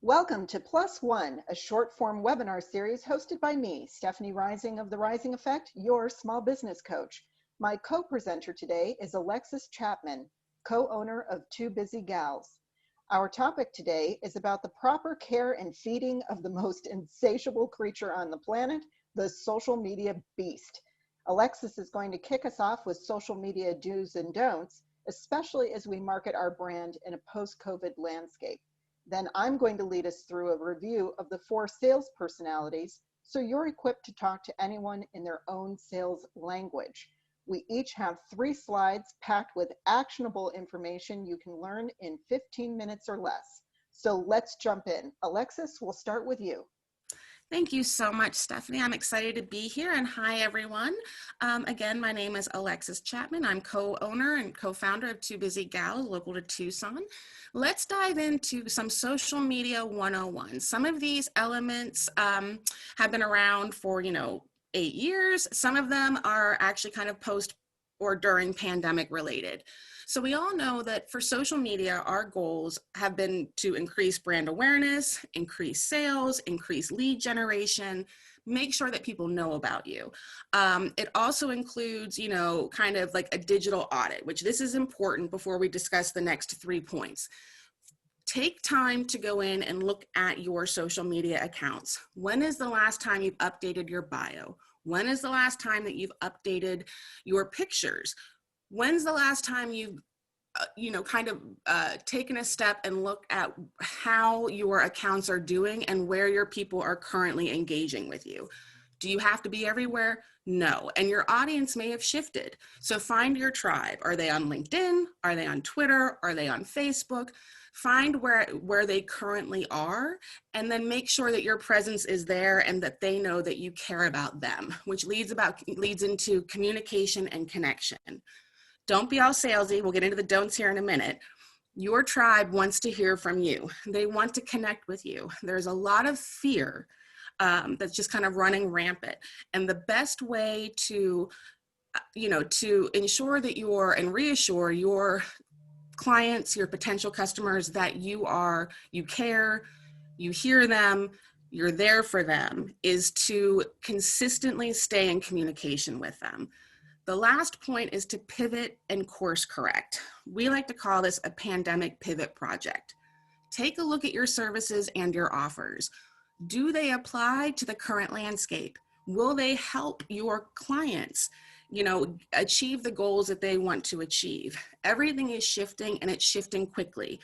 Welcome to Plus One, a short form webinar series hosted by me, Stephanie Rising of The Rising Effect, your small business coach. My co-presenter today is Alexis Chapman, co-owner of Two Busy Gals. Our topic today is about the proper care and feeding of the most insatiable creature on the planet, the social media beast. Alexis is going to kick us off with social media do's and don'ts, especially as we market our brand in a post-COVID landscape. Then I'm going to lead us through a review of the 4 sales personalities so you're equipped to talk to anyone in their own sales language. We each have 3 slides packed with actionable information you can learn in 15 minutes or less. So let's jump in. Alexis, we'll start with you. Thank you so much, Stephanie. I'm excited to be here, and hi, everyone. Again, my name is Alexis Chapman. I'm co-owner and co-founder of Two Busy Gals, local to Tucson. Let's dive into some social media 101. Some of these elements have been around for, 8 years. Some of them are actually kind of post or during pandemic related. So we all know that for social media, our goals have been to increase brand awareness, increase sales, increase lead generation, make sure that people know about you. It also includes, kind of like a digital audit, which this is important before we discuss the next 3 points. Take time to go in and look at your social media accounts. When is the last time you've updated your bio? When is the last time that you've updated your pictures? When's the last time you've, taken a step and look at how your accounts are doing and where your people are currently engaging with you? Do you have to be everywhere? No. And your audience may have shifted. So find your tribe. Are they on LinkedIn? Are they on Twitter? Are they on Facebook? Find where they currently are, and then make sure that your presence is there and that they know that you care about them, which leads into communication and connection. Don't be all salesy. We'll get into the don'ts here in a minute. Your tribe wants to hear from you. They want to connect with you. There's a lot of fear that's just kind of running rampant. And the best way to ensure that and reassure your clients, your potential customers, that you care, you hear them, you're there for them, is to consistently stay in communication with them. The last point is to pivot and course correct. We like to call this a pandemic pivot project. Take a look at your services and your offers. Do they apply to the current landscape? Will they help your clients, achieve the goals that they want to achieve? Everything is shifting, and it's shifting quickly.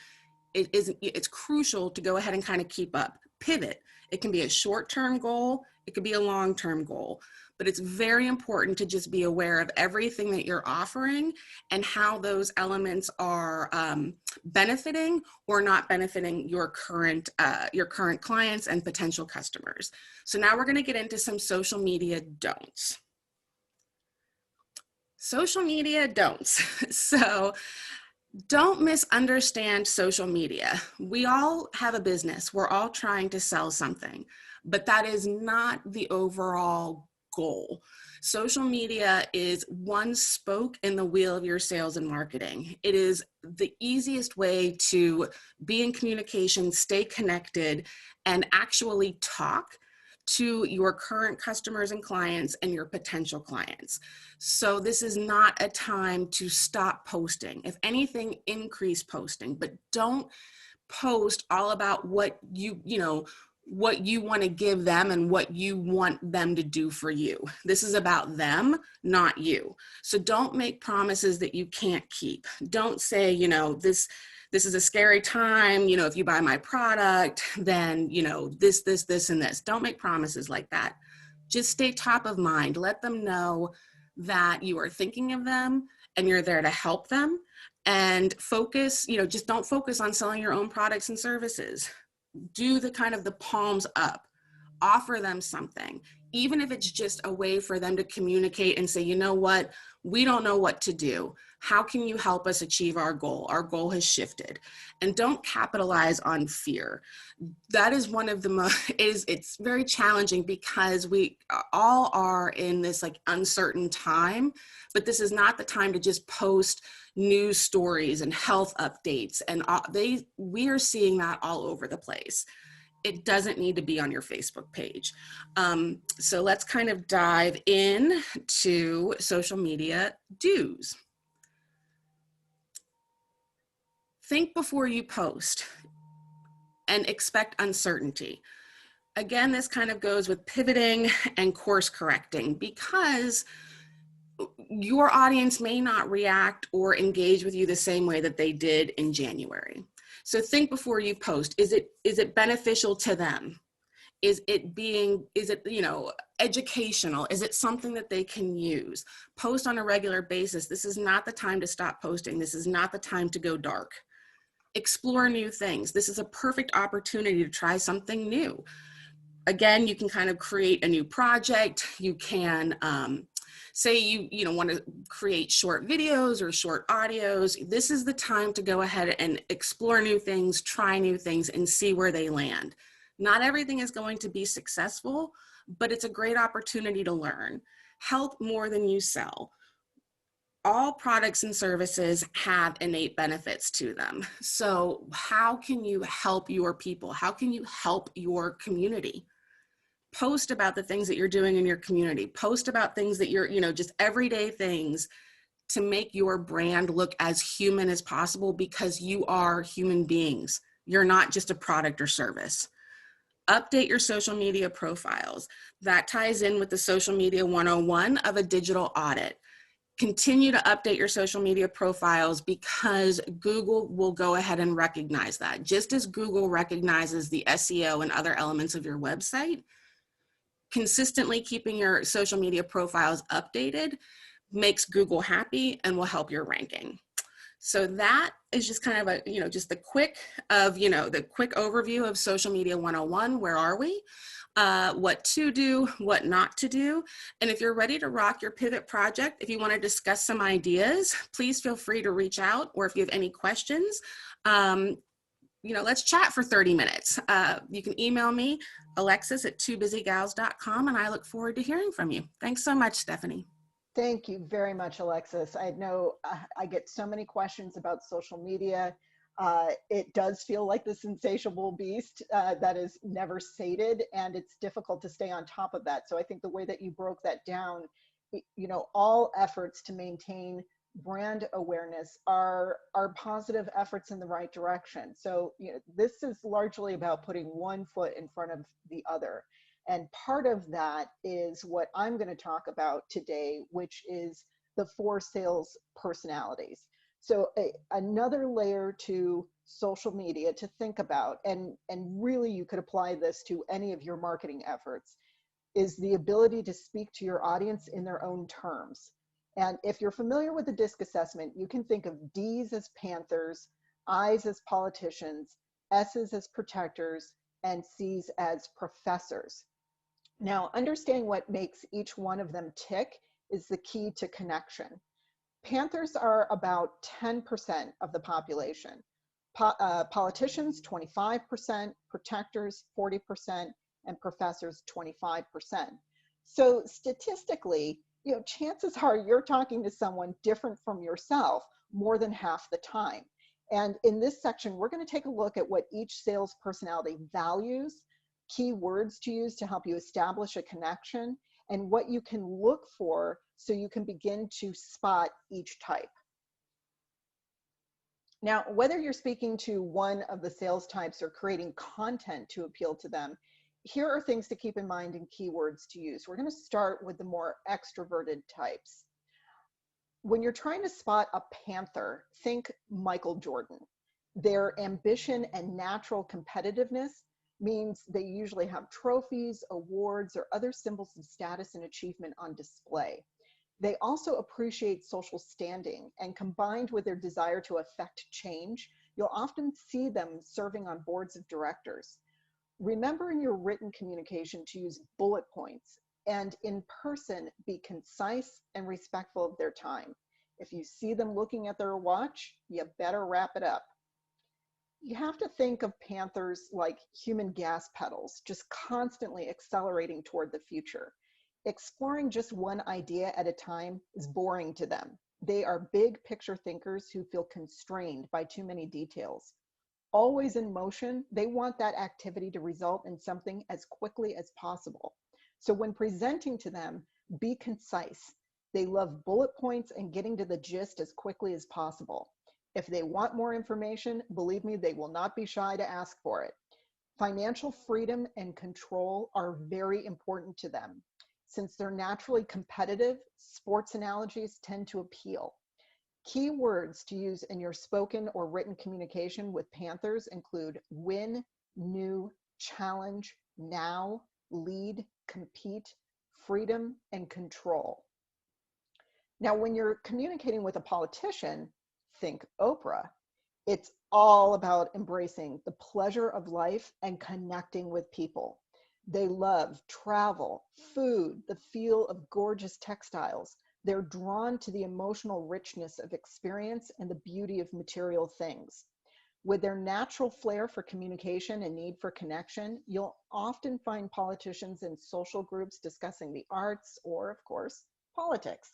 It's crucial to go ahead and kind of keep up. Pivot. It can be a short-term goal. It could be a long-term goal. But it's very important to just be aware of everything that you're offering and how those elements are benefiting or not benefiting your current clients and potential customers. So now we're going to get into some social media don'ts. Social media don'ts. So don't misunderstand social media. We all have a business. We're all trying to sell something, but that is not the overall goal. Social media is one spoke in the wheel of your sales and marketing. It is the easiest way to be in communication, stay connected, and actually talk to your current customers and clients and your potential clients. So this is not a time to stop posting. If anything, increase posting, but don't post all about what you want to give them and what you want them to do for you. This is about them, not you. So don't make promises that you can't keep. Don't say, this is a scary time, if you buy my product, then, this, and this. Don't make promises like that. Just stay top of mind. Let them know that you are thinking of them and you're there to help them, and focus, just don't focus on selling your own products and services. Do the kind of the palms up, offer them something, even if it's just a way for them to communicate and say, you know what, we don't know what to do. How can you help us achieve our goal? Our goal has shifted. And don't capitalize on fear. That is one of the most, it's very challenging because we all are in this like uncertain time, but this is not the time to just post news stories and health updates. And we are seeing that all over the place. It doesn't need to be on your Facebook page. So let's kind of dive in to social media do's. Think before you post and expect uncertainty. Again, this kind of goes with pivoting and course correcting because your audience may not react or engage with you the same way that they did in January. So think before you post. Is it beneficial to them? Is it, educational? Is it something that they can use? Post on a regular basis. This is not the time to stop posting. This is not the time to go dark. Explore new things. This is a perfect opportunity to try something new. Again, you can kind of create a new project. You can say you want to create short videos or short audios. This is the time to go ahead and explore new things, try new things, and see where they land. Not everything is going to be successful, but it's a great opportunity to learn. Help more than you sell. All products and services have innate benefits to them. So how can you help your people? How can you help your community? Post about the things that you're doing in your community. Post about things that you're, just everyday things to make your brand look as human as possible because you are human beings. You're not just a product or service. Update your social media profiles. That ties in with the social media 101 of a digital audit. Continue to update your social media profiles because Google will go ahead and recognize that. Just as Google recognizes the SEO and other elements of your website, consistently keeping your social media profiles updated makes Google happy and will help your ranking. So that is just kind of a, just the quick overview of social media 101. Where are we? What to do, what not to do. And if you're ready to rock your pivot project, if you want to discuss some ideas, please feel free to reach out, or if you have any questions, let's chat for 30 minutes. You can email me, alexis@twobusygals.com, and I look forward to hearing from you. Thanks so much, Stephanie. Thank you very much, Alexis. I know I get so many questions about social media. It does feel like this insatiable beast that is never sated, and it's difficult to stay on top of that. So I think the way that you broke that down, all efforts to maintain brand awareness are positive efforts in the right direction. So this is largely about putting one foot in front of the other. And part of that is what I'm going to talk about today, which is the 4 sales personalities. So another layer to social media to think about, and really you could apply this to any of your marketing efforts, is the ability to speak to your audience in their own terms. And if you're familiar with the DISC assessment, you can think of D's as panthers, I's as politicians, S's as protectors, and C's as professors. Now, understanding what makes each one of them tick is the key to connection. Panthers are about 10% of the population. Politicians, 25%, protectors, 40%, and professors, 25%. So statistically, chances are you're talking to someone different from yourself more than half the time. And in this section, we're going to take a look at what each sales personality values, key words to use to help you establish a connection, and what you can look for so you can begin to spot each type. Now, whether you're speaking to one of the sales types or creating content to appeal to them, here are things to keep in mind and keywords to use. We're going to start with the more extroverted types. When you're trying to spot a panther, think Michael Jordan. Their ambition and natural competitiveness means they usually have trophies, awards, or other symbols of status and achievement on display. They also appreciate social standing, and combined with their desire to affect change, you'll often see them serving on boards of directors. Remember in your written communication to use bullet points, and in person, be concise and respectful of their time. If you see them looking at their watch, you better wrap it up. You have to think of panthers like human gas pedals, just constantly accelerating toward the future. Exploring just one idea at a time is boring to them. They are big picture thinkers who feel constrained by too many details. Always in motion, they want that activity to result in something as quickly as possible. So when presenting to them, be concise. They love bullet points and getting to the gist as quickly as possible. If they want more information, believe me, they will not be shy to ask for it. Financial freedom and control are very important to them. Since they're naturally competitive, sports analogies tend to appeal. Key words to use in your spoken or written communication with panthers include win, new, challenge, now, lead, compete, freedom, and control. Now, when you're communicating with a politician, think Oprah. It's all about embracing the pleasure of life and connecting with people. They love travel, food, the feel of gorgeous textiles. They're drawn to the emotional richness of experience and the beauty of material things. With their natural flair for communication and need for connection, you'll often find politicians in social groups discussing the arts or, of course, politics.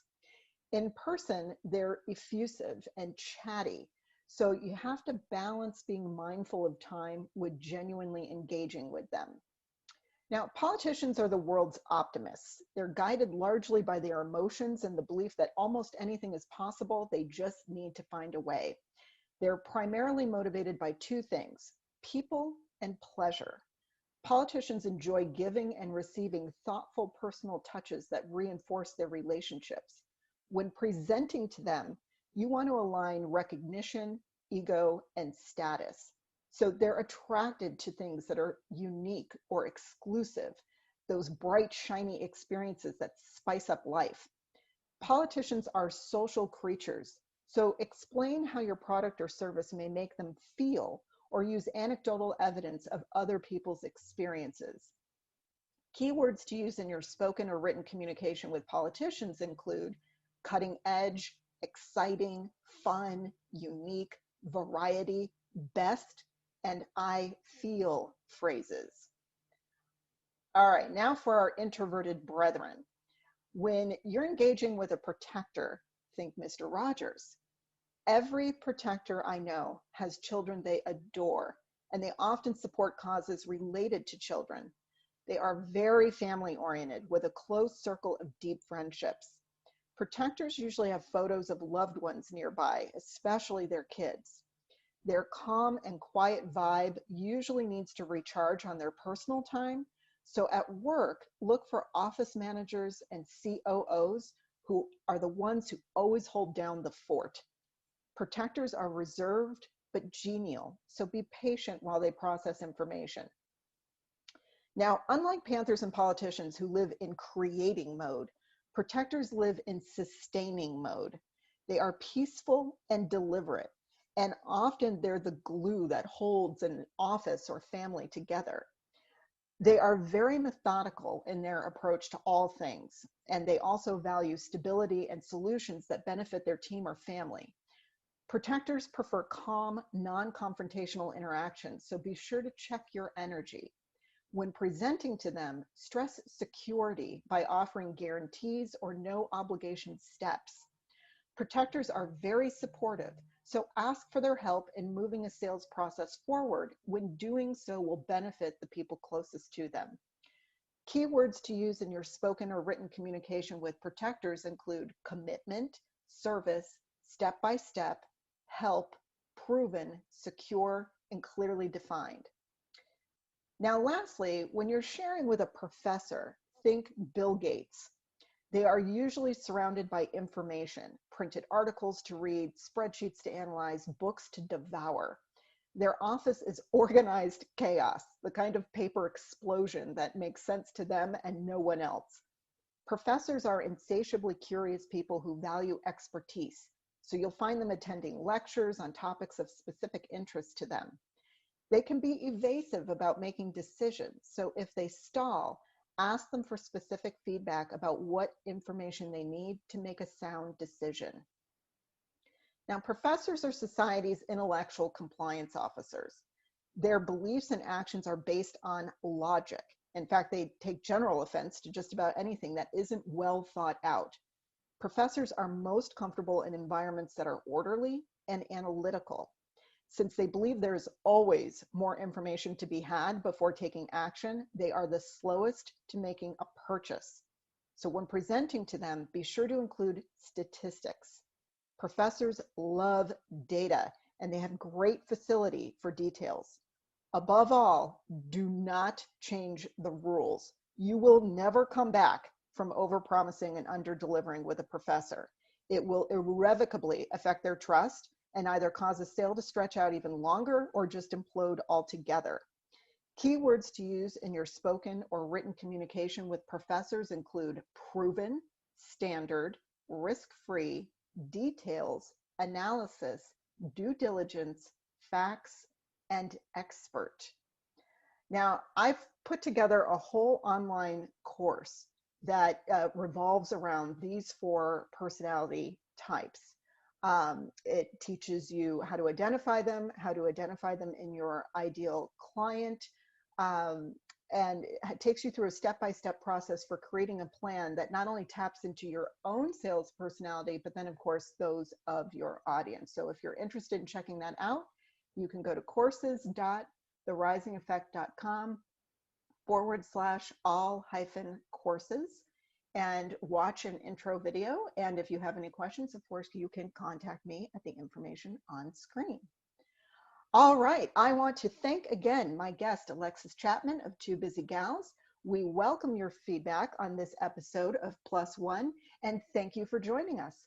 In person, they're effusive and chatty. So you have to balance being mindful of time with genuinely engaging with them. Now, politicians are the world's optimists. They're guided largely by their emotions and the belief that almost anything is possible. They just need to find a way. They're primarily motivated by two things: people and pleasure. Politicians enjoy giving and receiving thoughtful personal touches that reinforce their relationships. When presenting to them, you want to align recognition, ego, and status. So they're attracted to things that are unique or exclusive, those bright, shiny experiences that spice up life. Politicians are social creatures. So explain how your product or service may make them feel, or use anecdotal evidence of other people's experiences. Keywords to use in your spoken or written communication with politicians include cutting edge, exciting, fun, unique, variety, best, and I feel phrases. All right, now for our introverted brethren. When you're engaging with a protector, think Mr. Rogers. Every protector I know has children they adore, and they often support causes related to children. They are very family oriented with a close circle of deep friendships. Protectors usually have photos of loved ones nearby, especially their kids. Their calm and quiet vibe usually needs to recharge on their personal time. So at work, look for office managers and COOs who are the ones who always hold down the fort. Protectors are reserved but genial, so be patient while they process information. Now, unlike panthers and politicians who live in creating mode, protectors live in sustaining mode. They are peaceful and deliberate, and often they're the glue that holds an office or family together. They are very methodical in their approach to all things, and they also value stability and solutions that benefit their team or family. Protectors prefer calm, non-confrontational interactions, so be sure to check your energy. When presenting to them, stress security by offering guarantees or no obligation steps. Protectors are very supportive, so ask for their help in moving a sales process forward when doing so will benefit the people closest to them. Keywords to use in your spoken or written communication with protectors include commitment, service, step by step, help, proven, secure, and clearly defined. Now, lastly, when you're sharing with a professor, think Bill Gates. They are usually surrounded by information, printed articles to read, spreadsheets to analyze, books to devour. Their office is organized chaos, the kind of paper explosion that makes sense to them and no one else. Professors are insatiably curious people who value expertise, so you'll find them attending lectures on topics of specific interest to them. They can be evasive about making decisions, so if they stall, ask them for specific feedback about what information they need to make a sound decision. Now, professors are society's intellectual compliance officers. Their beliefs and actions are based on logic. In fact, they take general offense to just about anything that isn't well thought out. Professors are most comfortable in environments that are orderly and analytical. Since they believe there's always more information to be had before taking action, they are the slowest to making a purchase. So when presenting to them, be sure to include statistics. Professors love data and they have great facility for details. Above all, do not change the rules. You will never come back from overpromising and under-delivering with a professor. It will irrevocably affect their trust and either cause a sale to stretch out even longer or just implode altogether. Keywords to use in your spoken or written communication with professors include proven, standard, risk-free, details, analysis, due diligence, facts, and expert. Now, I've put together a whole online course that revolves around these 4 personality types. It teaches you how to identify them in your ideal client, and it takes you through a step-by-step process for creating a plan that not only taps into your own sales personality, but then of course those of your audience. So if you're interested in checking that out, you can go to courses.therisingeffect.com/all-courses and watch an intro video. And if you have any questions, of course, you can contact me at the information on screen. All right, I want to thank again my guest, Alexis Chapman of Two Busy Gals. We welcome your feedback on this episode of Plus One, and thank you for joining us.